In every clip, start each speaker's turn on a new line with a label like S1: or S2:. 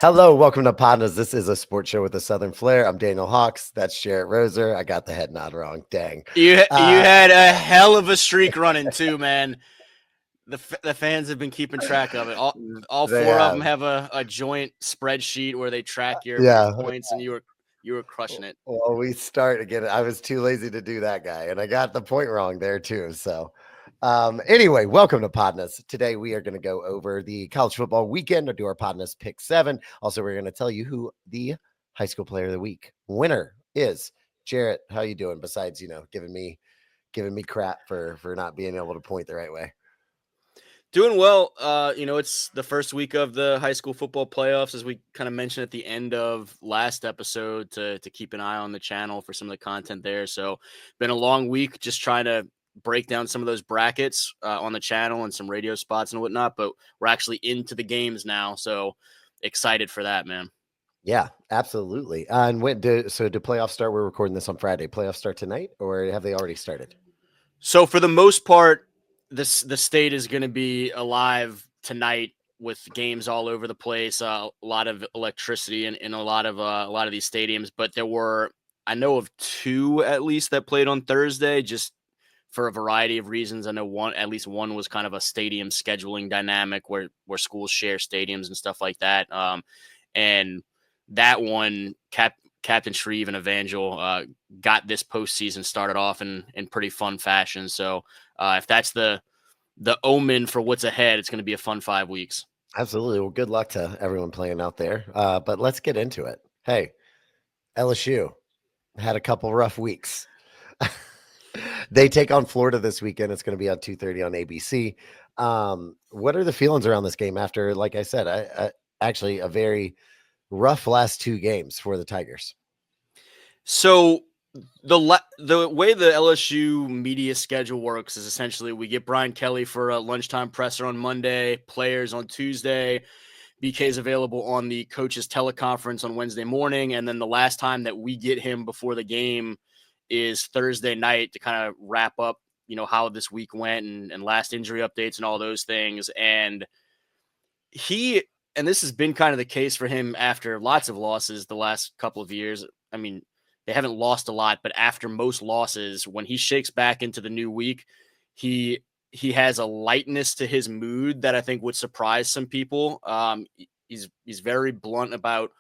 S1: Hello, welcome to PODnas. This is a sports show with a Southern flair. I'm Daniel Hawks. That's Jarrett Roser. I got the head nod wrong. Dang.
S2: You
S1: Uh,
S2: had a hell of a streak running too, man. The fans have been keeping track of it. All
S1: they
S2: four of
S1: have.
S2: them have a joint spreadsheet where they track your
S1: Yeah.
S2: points, and you were crushing it.
S1: Well, we start again. I was too lazy to do that guy, and I got the point wrong there too. So, anyway, welcome to PODnas. Today we are going to go over the college football weekend or do our PODnas Pick-7. Also, we're going to tell you who the high school player of the week winner is. Jarrett, how you doing? Besides, giving me crap for not being able to point the right way.
S2: Doing well. It's the first week of the high school football playoffs, as we kind of mentioned at the end of last episode, to keep an eye on the channel for some of the content there. So, been a long week, just trying to break down some of those brackets on the channel and some radio spots and whatnot. But we're actually into the games now, so excited for that, man.
S1: Yeah, absolutely. And do playoffs start? We're recording this on Friday. Playoffs start tonight, or have they already started?
S2: So for the most part, the state is going to be alive tonight with games all over the place. A lot of electricity in a lot of these stadiums. But I know of two at least that played on Thursday, just for a variety of reasons. I know at least one was kind of a stadium scheduling dynamic where schools share stadiums and stuff like that. And that one Captain Shreve and Evangel got this postseason started off in pretty fun fashion. So if that's the omen for what's ahead, it's going to be a fun 5 weeks.
S1: Absolutely. Well, good luck to everyone playing out there. But let's get into it. Hey, LSU had a couple rough weeks. They take on Florida this weekend. It's going to be on 2:30 on ABC. What are the feelings around this game after, like I said, actually a very rough last two games for the Tigers?
S2: So the way the LSU media schedule works is essentially we get Brian Kelly for a lunchtime presser on Monday, players on Tuesday, BK's available on the coaches teleconference on Wednesday morning, and then the last time that we get him before the game is Thursday night to kind of wrap up, how this week went and last injury updates and all those things. And this has been kind of the case for him after lots of losses the last couple of years. I mean, they haven't lost a lot, but after most losses, when he shakes back into the new week, he has a lightness to his mood that I think would surprise some people. He's very blunt about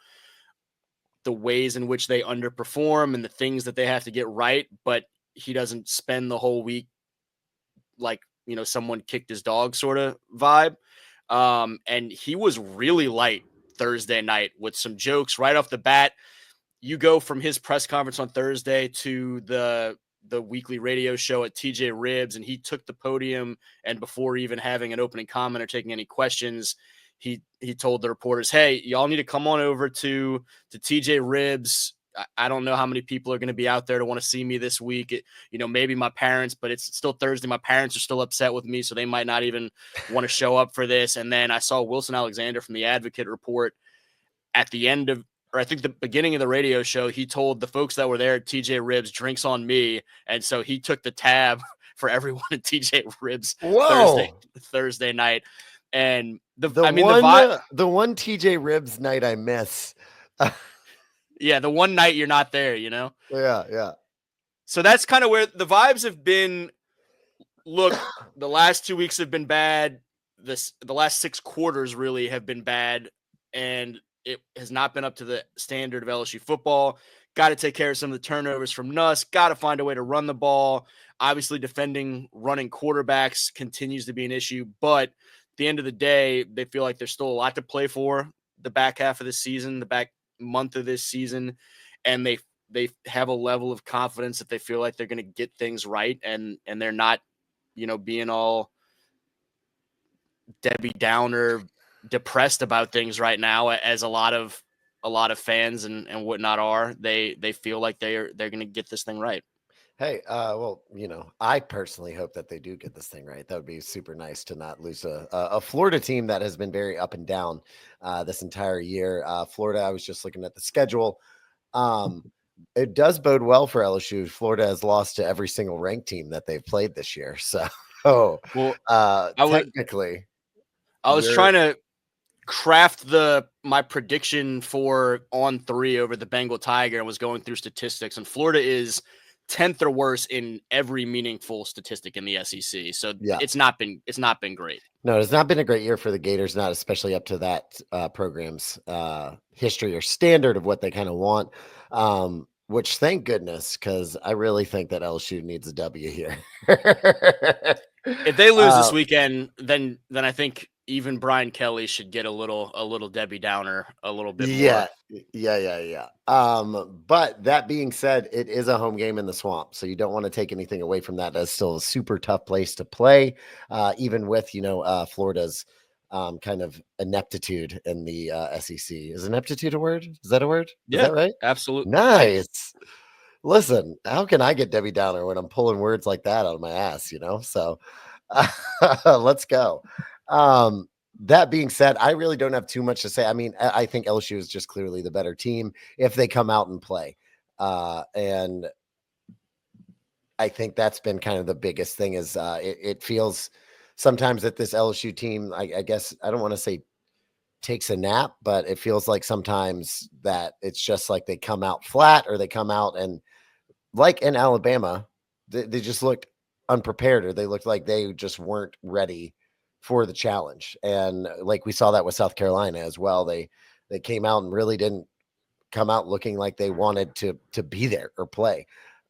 S2: the ways in which they underperform and the things that they have to get right, but he doesn't spend the whole week like, someone kicked his dog sort of vibe. And he was really light Thursday night with some jokes right off the bat. You go from his press conference on Thursday to the weekly radio show at TJ Ribs, and he took the podium, and before even having an opening comment or taking any questions, he told the reporters, "Hey, y'all need to come on over to TJ Ribs. I don't know how many people are going to be out there to want to see me this week. Maybe my parents, but it's still Thursday. My parents are still upset with me, so they might not even want to show up for this." And then I saw Wilson Alexander from the Advocate report at the end of, or I think the beginning of the radio show, he told the folks that were there at TJ Ribs, "Drinks on me." And so he took the tab for everyone at TJ Ribs Thursday night. And the
S1: one TJ Ribs night I miss.
S2: Yeah, the one night you're not there,
S1: Yeah.
S2: So that's kind of where the vibes have been. Look, the last 2 weeks have been bad. The last 6 quarters really have been bad, and it has not been up to the standard of LSU football. Got to take care of some of the turnovers from Nuss. Got to find a way to run the ball. Obviously, defending running quarterbacks continues to be an issue, but at the end of the day, they feel like there's still a lot to play for the back half of the season, the back month of this season, and they have a level of confidence that they feel like they're going to get things right, and they're not, being all Debbie Downer depressed about things right now, as a lot of fans and whatnot are. They feel like they're going to get this thing right.
S1: Hey, well, I personally hope that they do get this thing right. That would be super nice to not lose a Florida team that has been very up and down this entire year. Florida, I was just looking at the schedule. It does bode well for LSU. Florida has lost to every single ranked team that they've played this year. So,
S2: Well,
S1: technically,
S2: I was trying to craft my prediction for on 3 over the Bengal Tiger and was going through statistics, and Florida is 10th or worse in every meaningful statistic in the SEC. So
S1: Yeah.
S2: it's not been great.
S1: No, it's not been a great year for the Gators, not especially up to that program's history or standard of what they kind of want. Which thank goodness, because I really think that LSU needs a W here.
S2: If they lose this weekend, then I think even Brian Kelly should get a little Debbie Downer a little bit more.
S1: Yeah. But that being said, it is a home game in the Swamp, so you don't want to take anything away from that. That's still a super tough place to play, even with Florida's kind of ineptitude in the SEC. Is ineptitude a word? Is that a word? Is that right?
S2: Absolutely.
S1: Nice. Listen, how can I get Debbie Downer when I'm pulling words like that out of my ass? So let's go. That being said, I really don't have too much to say. I mean, I think LSU is just clearly the better team if they come out and play. And I think that's been kind of the biggest thing is it feels sometimes that this LSU team, I guess, I don't want to say takes a nap, but it feels like sometimes that it's just like they come out flat or they come out and like in Alabama, they just looked unprepared or they looked like they just weren't ready for the challenge. And like we saw that with South Carolina as well. They came out and really didn't come out looking like they wanted to be there or play.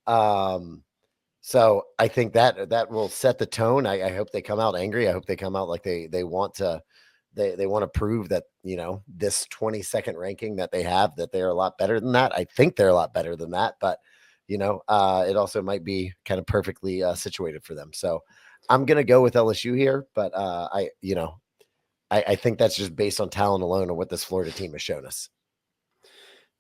S1: So I think that will set the tone. I hope they come out angry. I hope they come out like they want to they want to prove that, this 22nd ranking that they have, that they're a lot better than that. I think they're a lot better than that, but it also might be kind of perfectly situated for them. So I'm going to go with LSU here, but I think that's just based on talent alone and what this Florida team has shown us.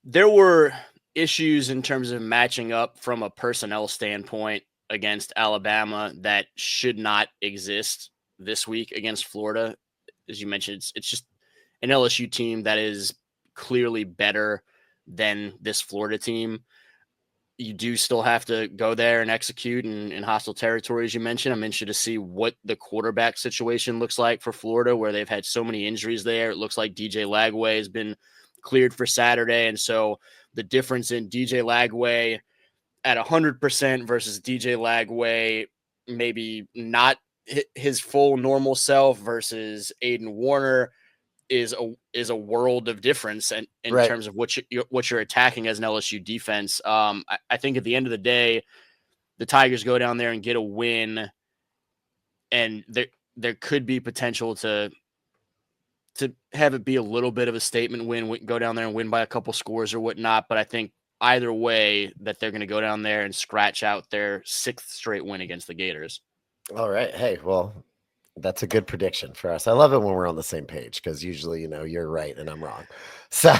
S2: There were issues in terms of matching up from a personnel standpoint against Alabama that should not exist this week against Florida. As you mentioned, it's just an LSU team that is clearly better than this Florida team. You do still have to go there and execute in hostile territory, as you mentioned. I'm interested to see what the quarterback situation looks like for Florida, where they've had so many injuries there. It looks like DJ Lagway has been cleared for Saturday. And so the difference in DJ Lagway at 100% versus DJ Lagway maybe not his full normal self versus Aiden Warner is a world of difference in
S1: Right.
S2: terms of what you're attacking as an LSU defense. I think at the end of the day, the Tigers go down there and get a win, and there could be potential to have it be a little bit of a statement win, go down there and win by a couple scores or whatnot. But I think either way that they're going to go down there and scratch out their 6th straight win against the Gators.
S1: All right. Hey, well, that's a good prediction for us. I love it when we're on the same page because usually, you're right and I'm wrong. So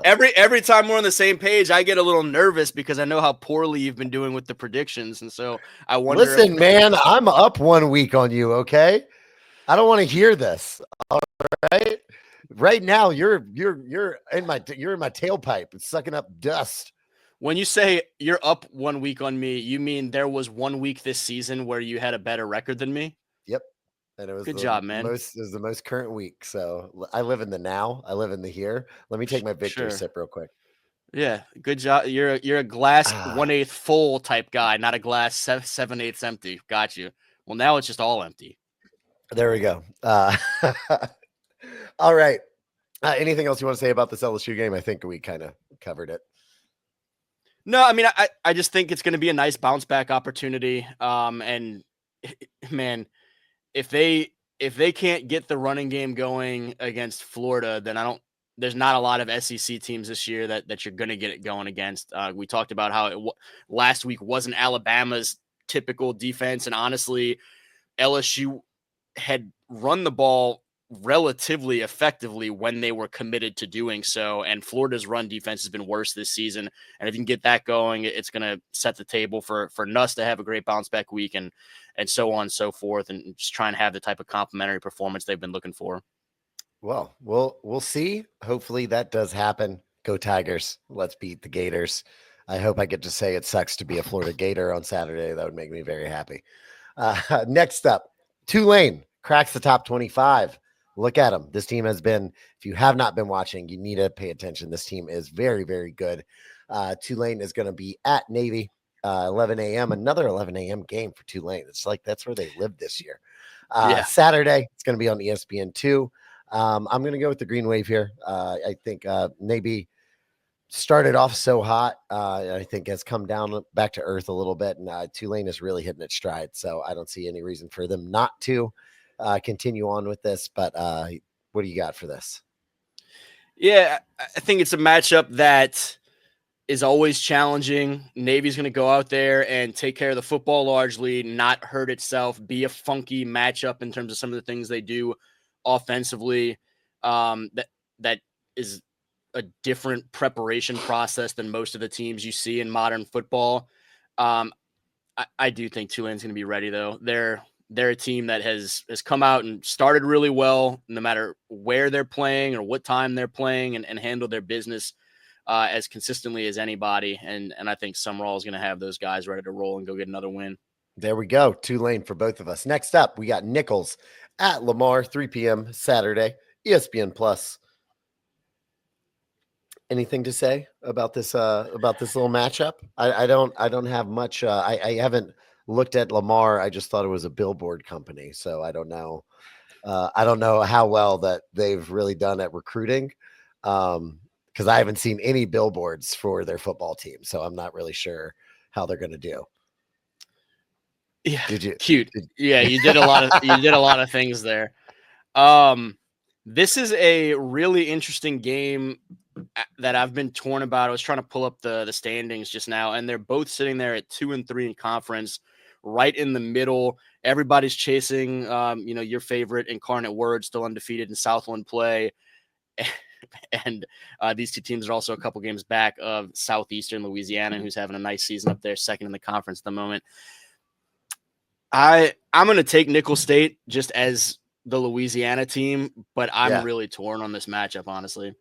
S2: every time we're on the same page, I get a little nervous because I know how poorly you've been doing with the predictions, and so I wonder.
S1: Listen, man, I'm up 1 week on you. Okay, I don't want to hear this. All right, right now you're in my tailpipe. It's sucking up dust.
S2: When you say you're up 1 week on me, you mean there was 1 week this season where you had a better record than me?
S1: Yep. And it was
S2: good job, man.
S1: It was the most current week. So I live in the now. I live in the here. Let me take my victory sip real quick.
S2: Yeah, good job. You're a glass 1/8 full type guy, not a glass 7/8 empty. Got you. Well, now it's just all empty.
S1: There we go. All right. Anything else you want to say about this LSU game? I think we kind of covered it.
S2: No, I mean, I just think it's going to be a nice bounce back opportunity. And man, if they can't get the running game going against Florida, then there's not a lot of SEC teams this year that you're going to get it going against. We talked about how last week wasn't Alabama's typical defense. And honestly, LSU had run the ball relatively effectively when they were committed to doing so. And Florida's run defense has been worse this season. And if you can get that going, it's going to set the table for Nuss to have a great bounce back week and so on and so forth. And just try and have the type of complimentary performance they've been looking for.
S1: Well, we'll see. Hopefully that does happen. Go Tigers. Let's beat the Gators. I hope I get to say it sucks to be a Florida Gator on Saturday. That would make me very happy. Next up, Tulane cracks the top 25. Look at them. This team has been, if you have not been watching, you need to pay attention. This team is very, very good. Tulane is going to be at Navy, 11 a.m., another 11 a.m. game for Tulane. It's like that's where they live this year.
S2: Yeah.
S1: Saturday, it's going to be on ESPN2. I'm going to go with the Green Wave here. I think Navy started off so hot. I think has come down back to earth a little bit, and Tulane is really hitting its stride. So I don't see any reason for them not to continue on with this. But what do you got for this?
S2: Yeah, I think it's a matchup that is always challenging. Navy's going to go out there and take care of the football largely, not hurt itself, be a funky matchup in terms of some of the things they do offensively. That is a different preparation process than most of the teams you see in modern football. I do think Tulane's going to be ready, though. They're a team that has come out and started really well, no matter where they're playing or what time they're playing, and handled their business as consistently as anybody. And I think Summerall is going to have those guys ready to roll and go get another win.
S1: There we go. Tulane for both of us. Next up, we got Nichols at Lamar, 3 p.m. Saturday, ESPN Plus. Anything to say about this little matchup? I don't have much. I haven't looked at Lamar. I just thought it was a billboard company, so I don't know. I don't know how well that they've really done at recruiting, because I haven't seen any billboards for their football team, so I'm not really sure how they're going to do.
S2: Yeah,
S1: Did you?
S2: cute? Yeah, you did a lot of things there. This is a really interesting game that I've been torn about. I was trying to pull up the standings just now, and they're both sitting there at 2-3 in conference, right in the middle. Everybody's chasing, your favorite Incarnate Word, still undefeated in Southland play. And these two teams are also a couple games back of Southeastern Louisiana, who's having a nice season up there, second in the conference at the moment. I'm going to take Nicholls State just as the Louisiana team, but I'm really torn on this matchup, honestly.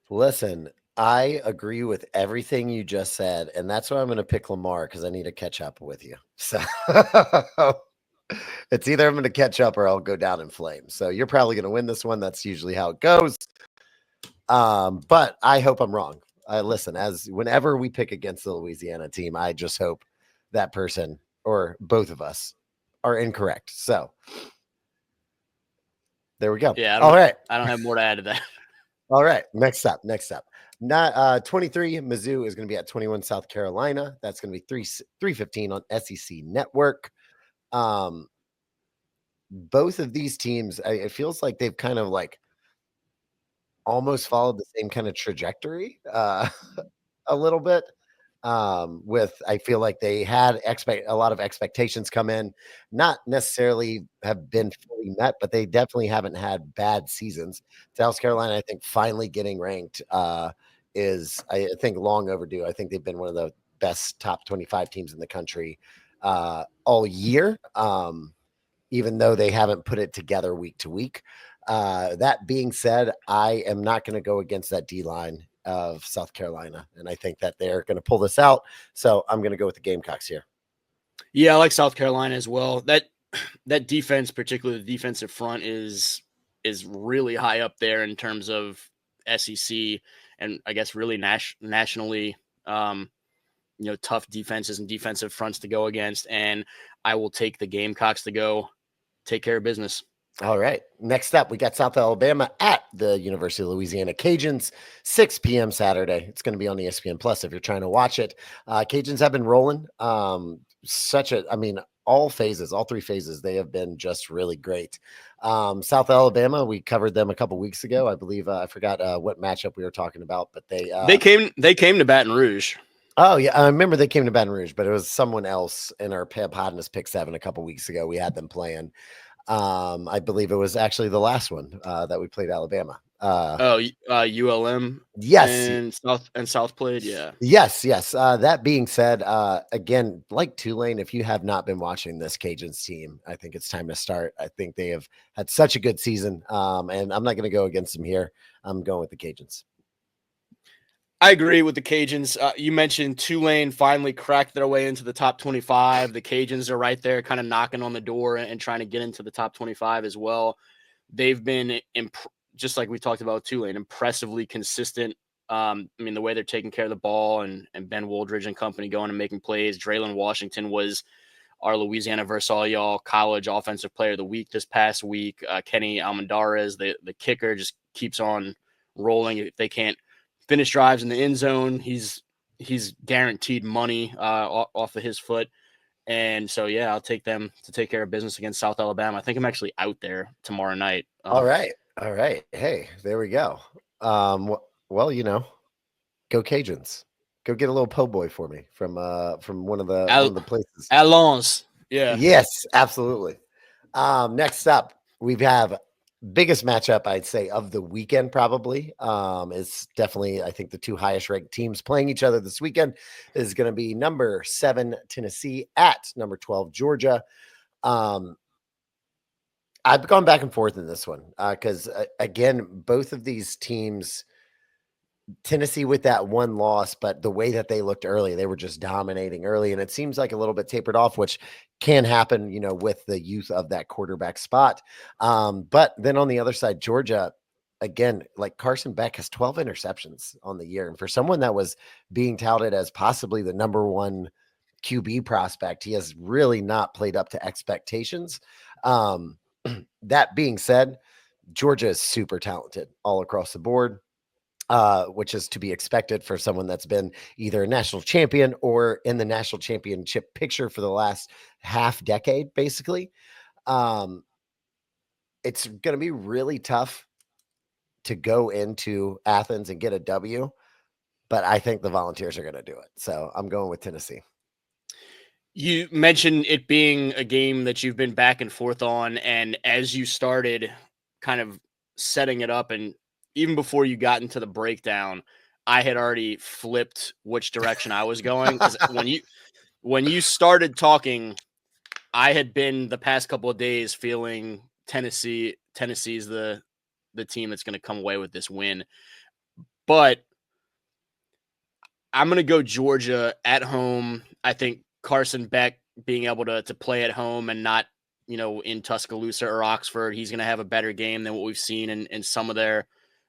S1: Listen, I agree with everything you just said, and that's why I'm going to pick Lamar, because I need to catch up with you. So it's either I'm going to catch up or I'll go down in flames. So you're probably going to win this one. That's usually how it goes. But I hope I'm wrong. Listen, as whenever we pick against the Louisiana team, I just hope that person or both of us are incorrect. So there we go.
S2: Yeah.
S1: All right.
S2: I don't have more to add to that.
S1: All right. Next up. Not 23. Mizzou is going to be at 21 South Carolina. That's going to be 3:15 on SEC Network. Both of these teams, it feels like they've kind of like almost followed the same kind of trajectory a little bit. I feel like they had a lot of expectations come in, not necessarily have been fully met, but they definitely haven't had bad seasons. South Carolina, I think, finally getting ranked is, I think, long overdue. I think they've been one of the best top 25 teams in the country all year, even though they haven't put it together week to week. That being said, I am not going to go against that D-line of South Carolina, and I think that they're going to pull this out. So I'm going to go with the Gamecocks here.
S2: Yeah, I like South Carolina as well. That defense, particularly the defensive front, is really high up there in terms of SEC and I guess really nationally. Tough defenses and defensive fronts to go against, and I will take the Gamecocks to go take care of business.
S1: All right. Next up, we got South Alabama at the University of Louisiana Cajuns, 6 p.m. Saturday. It's going to be on ESPN Plus if you're trying to watch it. Cajuns have been rolling. All three phases, they have been just really great. South Alabama, we covered them a couple weeks ago. I believe I forgot what matchup we were talking about, but they
S2: came to Baton Rouge.
S1: Oh, yeah. I remember they came to Baton Rouge, but it was someone else in our PODnas Pick-7 a couple weeks ago. We had them playing. I believe it was actually the last one that we played Alabama.
S2: ULM.
S1: Yes.
S2: And South played. Yeah.
S1: Yes. That being said, again, like Tulane, if you have not been watching this Cajuns team, I think it's time to start. I think they have had such a good season. And I'm not going to go against them here. I'm going with the Cajuns.
S2: I agree with the Cajuns. You mentioned Tulane finally cracked their way into the top 25. The Cajuns are right there kind of knocking on the door and trying to get into the top 25 as well. they've been just like we talked about Tulane, impressively consistent. I mean, the way they're taking care of the ball and Ben Woldridge and company going and making plays. Draylon Washington was our Louisiana versus all y'all college offensive player of the week this past week. Kenny Almendarez, the kicker, just keeps on rolling. If they can't finish drives in the end zone, he's guaranteed money off of his foot. And so, yeah, I'll take them to take care of business against South Alabama. I think I'm actually out there tomorrow night.
S1: All right. Hey, there we go. Well, go Cajuns. Go get a little po' boy for me from one of the places.
S2: Alons. Yeah.
S1: Yes, absolutely. Next up, we have biggest matchup, I'd say, of the weekend, probably. Is definitely, I think, the two highest ranked teams playing each other this weekend is going to be number 7 Tennessee at number 12 Georgia. I've gone back and forth in this one because, again, both of these teams, Tennessee with that one loss, but the way that they looked early, they were just dominating early. And it seems like a little bit tapered off, which can happen, with the youth of that quarterback spot. But then on the other side, Georgia, again, like Carson Beck has 12 interceptions on the year. And for someone that was being touted as possibly the number one QB prospect, he has really not played up to expectations. That being said, Georgia is super talented all across the board, which is to be expected for someone that's been either a national champion or in the national championship picture for the last half decade, basically. It's going to be really tough to go into Athens and get a W, but I think the Volunteers are going to do it. So I'm going with Tennessee.
S2: You mentioned it being a game that you've been back and forth on, and as you started kind of setting it up, and even before you got into the breakdown, I had already flipped which direction I was going. Because when you started talking, I had been the past couple of days feeling Tennessee's the team that's going to come away with this win, but I'm going to go Georgia at home. I think Carson Beck being able to play at home and not, in Tuscaloosa or Oxford, he's going to have a better game than what we've seen in some of their,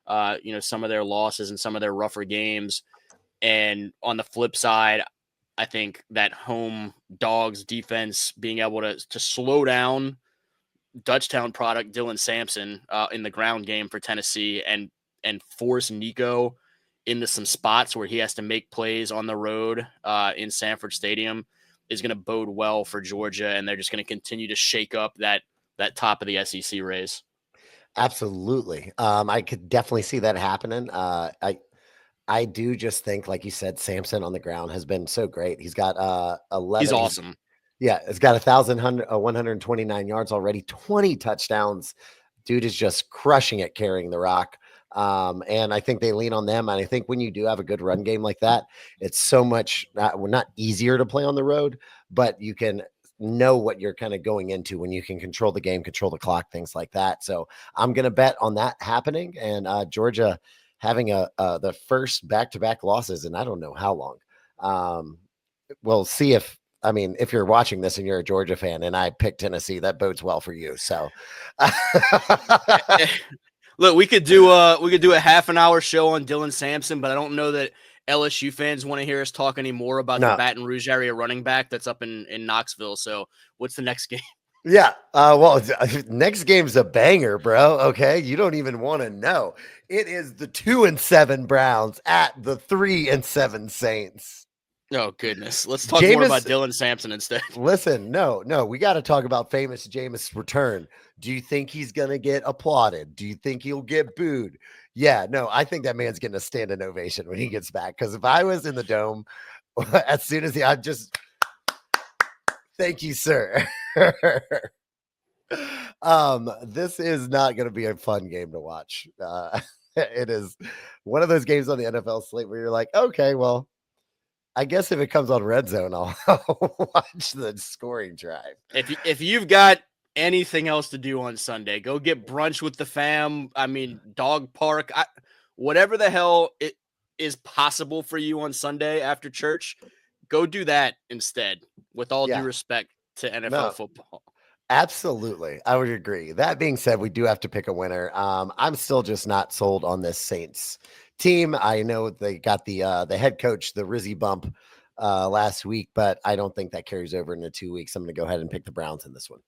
S2: some of their losses and some of their rougher games. And on the flip side, I think that home dogs defense being able to slow down Dutchtown product Dylan Sampson in the ground game for Tennessee and force Nico into some spots where he has to make plays on the road in Sanford Stadium is going to bode well for Georgia, and they're just going to continue to shake up that top of the SEC race.
S1: Absolutely. I could definitely see that happening. I do just think, like you said, Sampson on the ground has been so great. He's got 11.
S2: He's awesome.
S1: It's got 1,129 yards already, 20 touchdowns. Dude is just crushing it carrying the rock. And I think they lean on them. And I think when you do have a good run game like that, it's so much not easier to play on the road, but you can know what you're kind of going into when you can control the game, control the clock, things like that. So I'm going to bet on that happening. And Georgia having the first back-to-back losses, and I don't know how long. We'll see if you're watching this and you're a Georgia fan and I picked Tennessee, that bodes well for you. So
S2: look, we could do a half an hour show on Dylan Sampson, but I don't know that LSU fans want to hear us talk anymore about the Baton Rouge area running back that's up in Knoxville. So what's the next game?
S1: Yeah. Well, next game's a banger, bro. Okay. You don't even want to know. It is the 2-7 Browns at the 3-7 Saints.
S2: Oh, goodness. Let's talk more about Dylan Sampson instead.
S1: Listen, no. We got to talk about famous Jameis' return. Do you think he's going to get applauded? Do you think he'll get booed? Yeah, no, I think that man's getting a standing ovation when he gets back. Because if I was in the dome, as soon as I'd just, thank you, sir. This is not going to be a fun game to watch. It is one of those games on the NFL slate where you're like, okay, well, I guess if it comes on Red Zone, I'll watch the scoring drive.
S2: If you've got anything else to do on Sunday, go get brunch with the fam. I mean, dog park, whatever the hell it is possible for you on Sunday after church, go do that instead. With all due respect to NFL football.
S1: Absolutely. I would agree. That being said, we do have to pick a winner. I'm still just not sold on this Saints team. I know they got the head coach, the Rizzy bump last week, but I don't think that carries over into 2 weeks. I'm going to go ahead and pick the Browns in this one.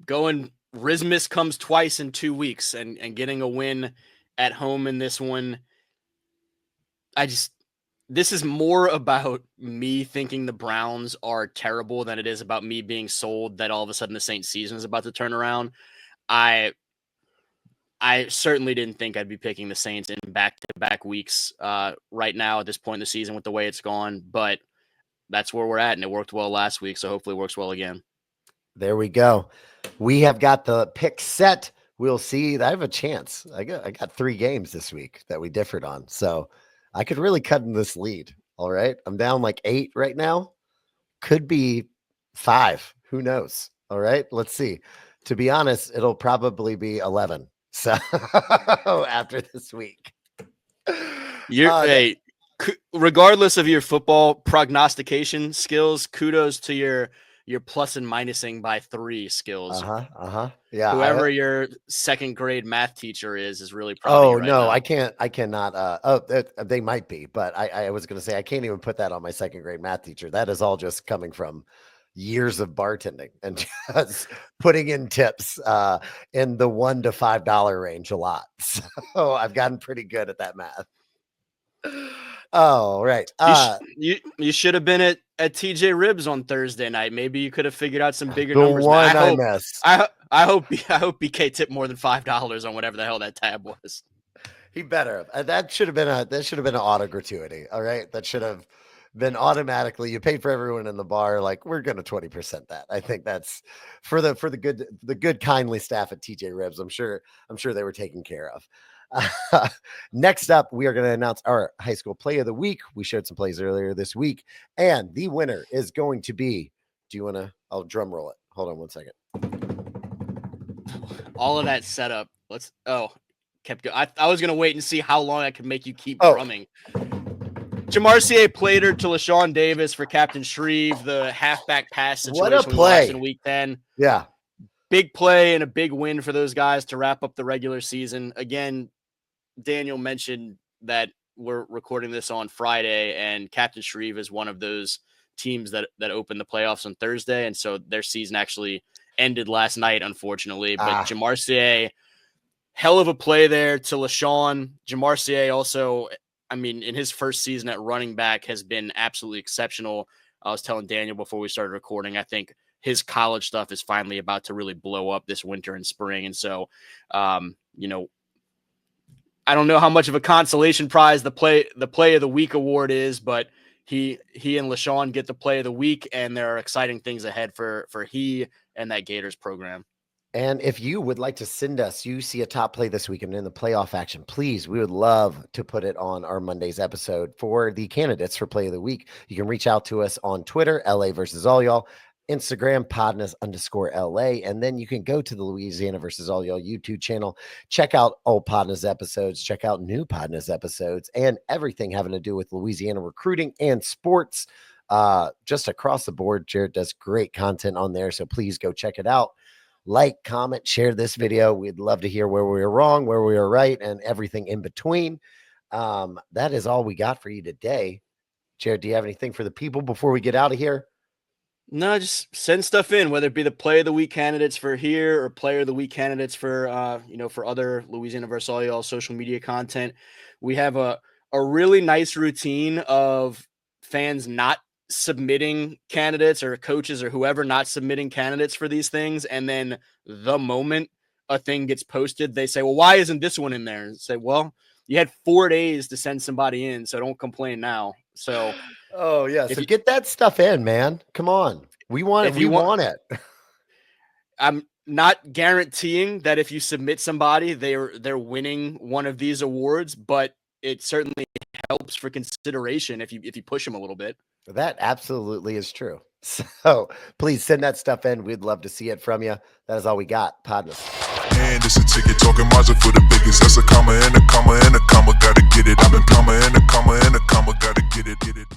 S2: Going Rismus comes twice in 2 weeks and getting a win at home in this one. This is more about me thinking the Browns are terrible than it is about me being sold that all of a sudden the Saints season is about to turn around. I certainly didn't think I'd be picking the Saints in back-to-back weeks right now at this point in the season with the way it's gone, but that's where we're at, and it worked well last week, so hopefully it works well again.
S1: There we go. We have got the pick set. We'll see. I have a chance. I got 3 games this week that we differed on, so I could really cut in this lead. All right. I'm down like 8 right now. Could be 5. Who knows? All right. Let's see. To be honest, it'll probably be 11. So after this week,
S2: regardless of your football prognostication skills, kudos to your plus and minusing by 3 skills.
S1: Yeah.
S2: Whoever your second grade math teacher is really proud of you right now.
S1: I cannot. They might be, but I was going to say, I can't even put that on my second grade math teacher. That is all just coming from years of bartending and just putting in tips in the $1 to $5 range a lot. So I've gotten pretty good at that math. Oh, right.
S2: You should have been at TJ Ribs on Thursday night. Maybe you could have figured out some bigger
S1: the
S2: numbers.
S1: One I missed.
S2: I hope BK tipped more than $5 on whatever the hell that tab was.
S1: He better have. That should have been an auto gratuity. All right, that should have been automatically. You paid for everyone in the bar. Like, we're going to 20% that. I think that's for the good kindly staff at TJ Ribs. I'm sure they were taken care of. Next up, we are going to announce our high school play of the week. We showed some plays earlier this week, and the winner is going to be. Do you want to? I'll drum roll it. Hold on one second.
S2: All of that setup. Kept going. I was going to wait and see how long I could make you keep drumming. Jamarcier Plater to LaShawn Davis for Captain Shreve. The halfback pass situation.
S1: What a play
S2: in week 10.
S1: Yeah.
S2: Big play and a big win for those guys to wrap up the regular season. Again, Daniel mentioned that we're recording this on Friday, and Captain Shreve is one of those teams that opened the playoffs on Thursday, and so their season actually ended last night, unfortunately. But Jamarcier, hell of a play there to LaShawn. Jamarcier also, I mean, in his first season at running back has been absolutely exceptional. I was telling Daniel before we started recording, I think his college stuff is finally about to really blow up this winter and spring. And so, I don't know how much of a consolation prize the play of the week award is, but he and LaShawn get the play of the week, and there are exciting things ahead for he and that Gators program.
S1: And if you would like to send us, you see a top play this weekend in the playoff action, please, we would love to put it on our Monday's episode for the candidates for play of the week. You can reach out to us on Twitter, LA versus all y'all, Instagram, PODnas_LA, and then you can go to the Louisiana versus all y'all YouTube channel, check out old PODnas episodes, check out new PODnas episodes, and everything having to do with Louisiana recruiting and sports, just across the board. Jared does great content on there, so please go check it out. Like, comment, share this video. We'd love to hear where we were wrong, where we were right, and everything in between. That is all we got for you today. Jared, do you have anything for the people before we get out of here?
S2: No, just send stuff in, whether it be the play of the week candidates for here or player of the week candidates for, for other Louisiana versus all y'all social media content. We have a really nice routine of fans not submitting candidates or coaches or whoever not submitting candidates for these things. And then the moment a thing gets posted, they say, well, why isn't this one in there? And say, well, you had 4 days to send somebody in, so don't complain now. So,
S1: oh yeah. So get that stuff in, man. Come on. We want it. We want it.
S2: I'm not guaranteeing that if you submit somebody, they're winning one of these awards, but it certainly helps for consideration if you push them a little bit.
S1: That absolutely is true. So please send that stuff in. We'd love to see it from you. That is all we got. PODnas.
S3: And it's a ticket talking margin for the biggest. That's a comma and a comma and a comma. Gotta get it. I've been comma and a comma and a comma. Gotta get it.